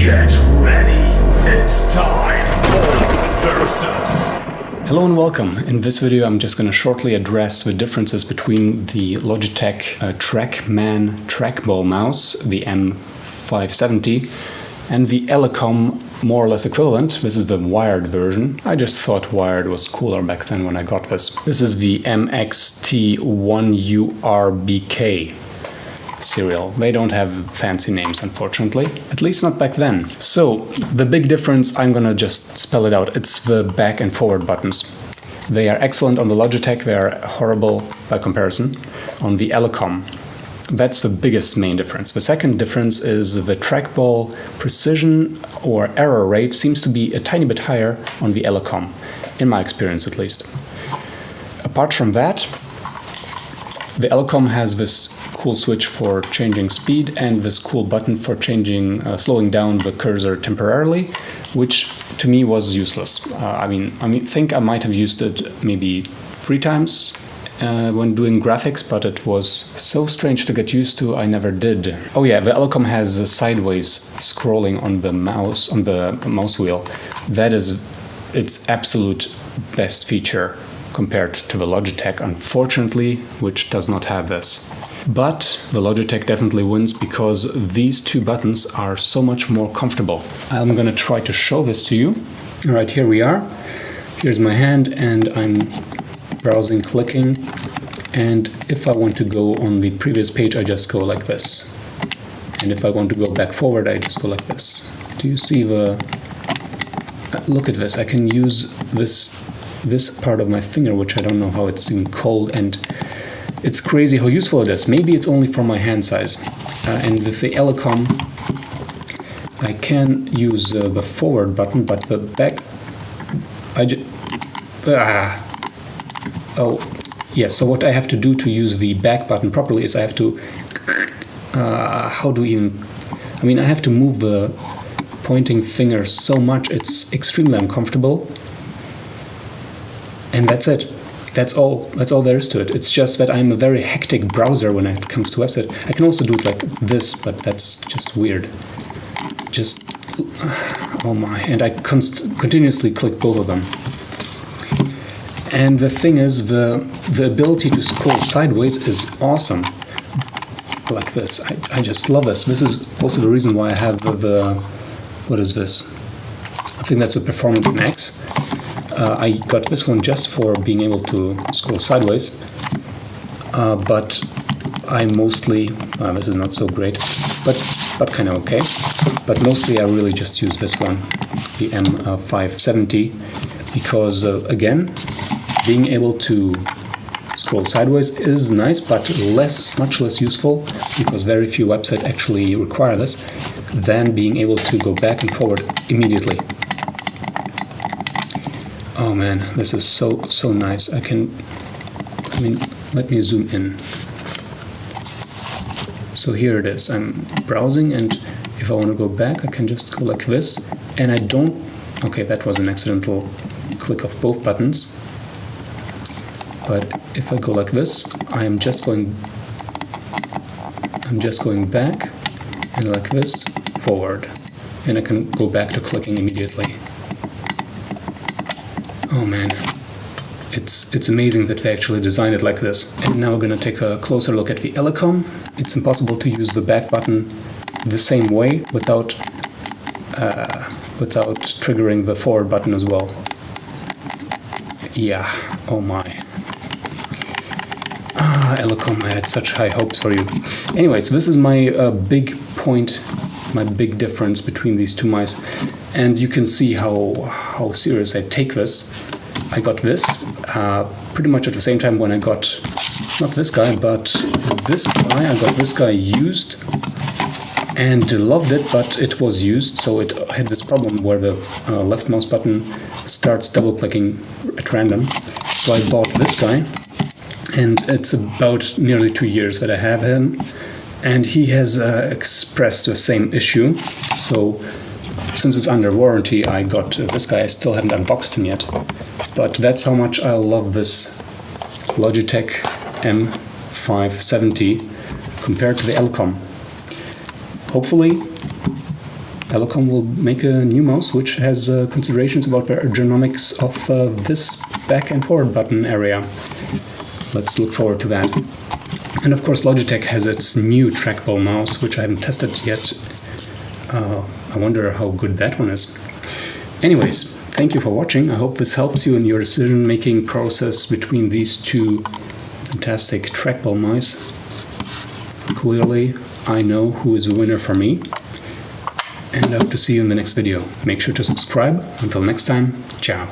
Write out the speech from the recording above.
Get ready. It's time. Versus. Hello and welcome. In this video I'm just going to shortly address the differences between the Logitech Trackman trackball mouse, the M570, and the Elecom more or less equivalent. This is the wired version. I just thought wired was cooler back then when I got this. This is the M-XT3URBK serial. They don't have fancy names, unfortunately. At least not back then. So, the big difference, I'm gonna just spell it out. It's the back and forward buttons. They are excellent on the Logitech, they are horrible by comparison on the Elecom. That's the biggest main difference. The second difference is the trackball precision or error rate seems to be a tiny bit higher on the Elecom, in my experience at least. Apart from that, the Elecom has this cool switch for changing speed and this cool button for changing, slowing down the cursor temporarily, which to me was useless. I think I might have used it maybe 3 times when doing graphics, but it was so strange to get used to, I never did. Oh yeah, the Elecom has a sideways scrolling on the mouse wheel. That is its absolute best feature compared to the Logitech, unfortunately, which does not have this. But the Logitech definitely wins because these two buttons are so much more comfortable. I'm gonna try to show this to you. All right, here we are. Here's my hand and I'm browsing, clicking. And if I want to go on the previous page, I just go like this. And if I want to go back forward, I just go like this. Do you see the... Look at this, I can use this part of my finger, which I don't know how it's even called, and it's crazy how useful it is. Maybe it's only for my hand size. And with the Elecom, I can use the forward button, but the back, yeah, so what I have to do to use the back button properly is I have to, I have to move the pointing finger so much, it's extremely uncomfortable. And that's it. That's all there is to it. It's just that I'm a very hectic browser when it comes to website. I can also do it like this, but that's just weird. Oh my, and I continuously click both of them. And the thing is, the ability to scroll sideways is awesome. Like this. I just love this. This is also the reason why I have what is this? I think that's a Performance Max. I got this one just for being able to scroll sideways, but I mostly, this is not so great, but kind of okay. But mostly I really just use this one, the M570, because again, being able to scroll sideways is nice, but much less useful, because very few websites actually require this, than being able to go back and forward immediately. Oh man, this is so nice. Let me zoom in. So here it is. I'm browsing, and if I want to go back, I can just go like this. And I don't... Okay, that was an accidental click of both buttons. But if I go like this, I'm just going back, and like this, forward. And I can go back to clicking immediately. Oh man, it's amazing that they actually designed it like this. And now we're going to take a closer look at the Elecom. It's impossible to use the back button the same way without triggering the forward button as well. Yeah, oh my. Elecom, I had such high hopes for you. Anyways, this is my big point, my big difference between these two mice. And you can see how serious I take this. I got this pretty much at the same time when I got, not this guy, but this guy. I got this guy used and loved it, but it was used, so it had this problem where the left mouse button starts double-clicking at random. So I bought this guy, and it's about nearly 2 years that I have him, and he has expressed the same issue. So since it's under warranty, I got this guy. I still haven't unboxed him yet. But that's how much I love this Logitech M570 compared to the Elecom. Hopefully, Elecom will make a new mouse which has considerations about the ergonomics of this back and forward button area. Let's look forward to that. And of course Logitech has its new trackball mouse, which I haven't tested yet. I wonder how good that one is. Anyways, thank you for watching. I hope this helps you in your decision-making process between these two fantastic trackball mice. Clearly, I know who is the winner for me. And I hope to see you in the next video. Make sure to subscribe. Until next time, ciao.